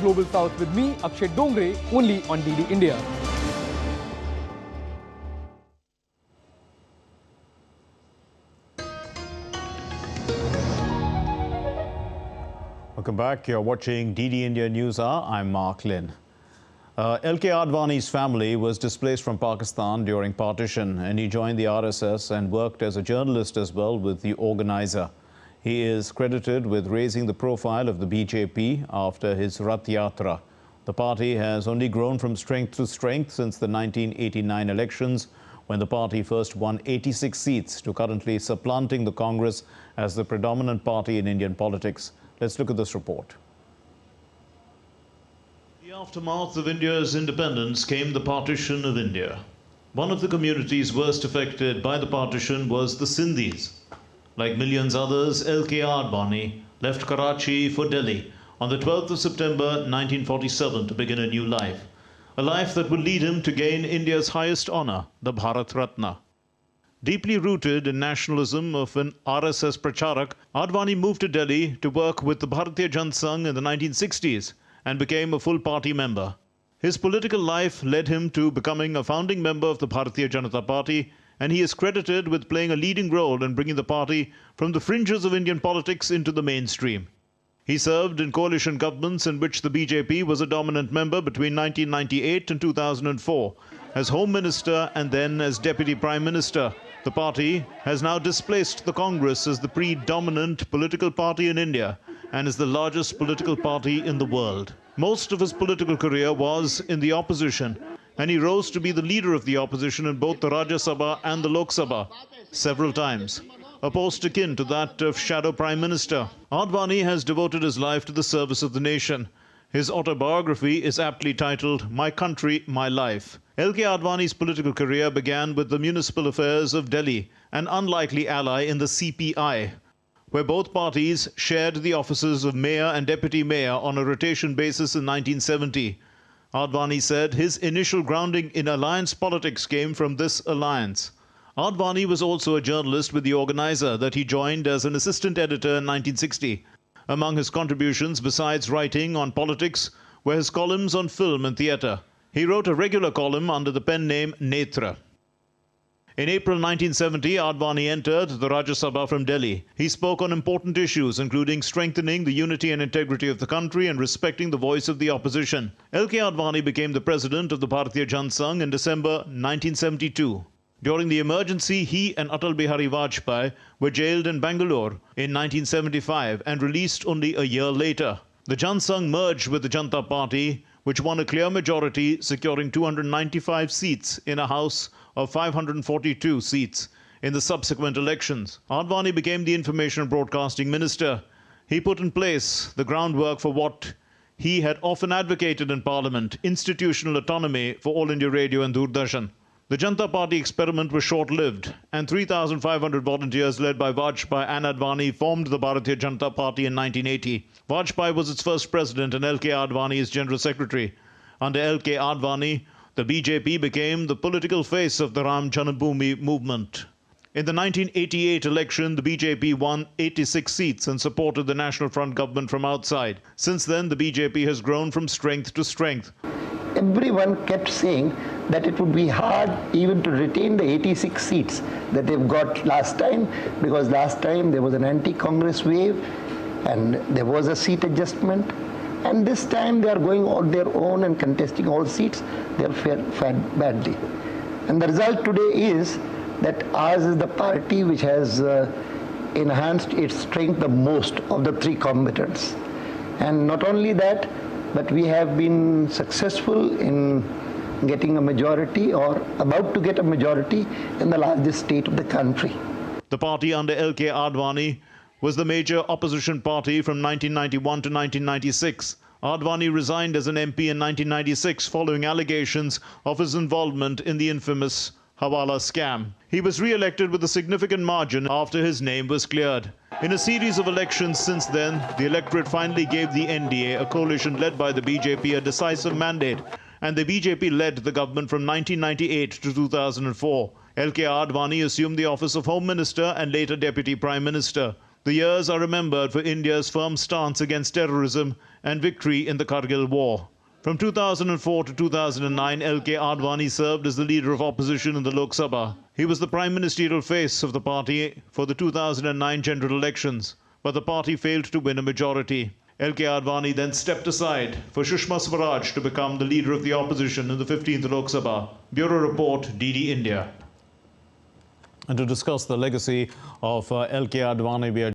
Global South with me, Akshay Dongre, only on DD India. Welcome back. You're watching DD India News Hour. I'm Mark Lynn. LK Advani's family was displaced from Pakistan during partition, and he joined the RSS and worked as a journalist as well with the organizer. He is credited with raising the profile of the BJP after his Rath Yatra. The party has only grown from strength to strength since the 1989 elections, when the party first won 86 seats, to currently supplanting the Congress as the predominant party in Indian politics. Let's look at this report. In the aftermath of India's independence came the partition of India. One of the communities worst affected by the partition was the Sindhis. Like millions others, LK Advani left Karachi for Delhi on the 12th of September 1947 to begin a new life. A life that would lead him to gain India's highest honor, the Bharat Ratna. Deeply rooted in nationalism of an RSS Pracharak, Advani moved to Delhi to work with the Bharatiya Janata Sangh in the 1960s and became a full party member. His political life led him to becoming a founding member of the Bharatiya Janata Party, and he is credited with playing a leading role in bringing the party from the fringes of Indian politics into the mainstream. He served in coalition governments in which the BJP was a dominant member between 1998 and 2004, as Home Minister and then as Deputy Prime Minister. The party has now displaced the Congress as the predominant political party in India and is the largest political party in the world. Most of his political career was in the opposition, and he rose to be the leader of the opposition in both the Rajya Sabha and the Lok Sabha several times, a post akin to that of Shadow Prime Minister. Advani has devoted his life to the service of the nation. His autobiography is aptly titled My Country, My Life. LK Advani's political career began with the municipal affairs of Delhi, an unlikely ally in the CPI, where both parties shared the offices of mayor and deputy mayor on a rotation basis in 1970. Advani said his initial grounding in alliance politics came from this alliance. Advani was also a journalist with the organizer that he joined as an assistant editor in 1960. Among his contributions, besides writing on politics, were his columns on film and theatre. He wrote a regular column under the pen name Netra. In April 1970, Advani entered the Rajya Sabha from Delhi. He spoke on important issues, including strengthening the unity and integrity of the country and respecting the voice of the opposition. LK Advani became the president of the Bharatiya Janata Sangh in December 1972. During the emergency, he and Atal Bihari Vajpayee were jailed in Bangalore in 1975 and released only a year later. The Janata Sangh merged with the Janata Party, which won a clear majority, securing 295 seats in a House of 542 seats in the subsequent elections. Advani became the Information and Broadcasting Minister. He put in place the groundwork for what he had often advocated in Parliament, institutional autonomy for All India Radio and Doordarshan. The Janata Party experiment was short-lived, and 3,500 volunteers led by Vajpayee and Advani formed the Bharatiya Janata Party in 1980. Vajpayee was its first president and LK Advani its general secretary. Under LK Advani, the BJP became the political face of the Ram Janambhoomi movement. In the 1988 election, the BJP won 86 seats and supported the National Front government from outside. Since then, the BJP has grown from strength to strength. Everyone kept saying that it would be hard even to retain the 86 seats that they've got last time, because last time there was an anti-Congress wave and there was a seat adjustment, and this time they are going on their own and contesting all seats. They are fared badly. And the result today is that ours is the party which has enhanced its strength the most of the three combatants. And not only that, but we have been successful in getting a majority, or about to get a majority, in the largest state of the country. The party under LK Advani was the major opposition party from 1991 to 1996. Advani resigned as an MP in 1996 following allegations of his involvement in the infamous Hawala scam. He was re-elected with a significant margin after his name was cleared. In a series of elections since then, the electorate finally gave the NDA, a coalition led by the BJP, a decisive mandate, and the BJP led the government from 1998 to 2004. LK Advani assumed the office of Home Minister and later Deputy Prime Minister. The years are remembered for India's firm stance against terrorism and victory in the Kargil War. From 2004 to 2009, L.K. Advani served as the leader of opposition in the Lok Sabha. He was the prime ministerial face of the party for the 2009 general elections, but the party failed to win a majority. L.K. Advani then stepped aside for Sushma Swaraj to become the leader of the opposition in the 15th Lok Sabha. Bureau Report, DD India. And to discuss the legacy of L.K. Advani, we are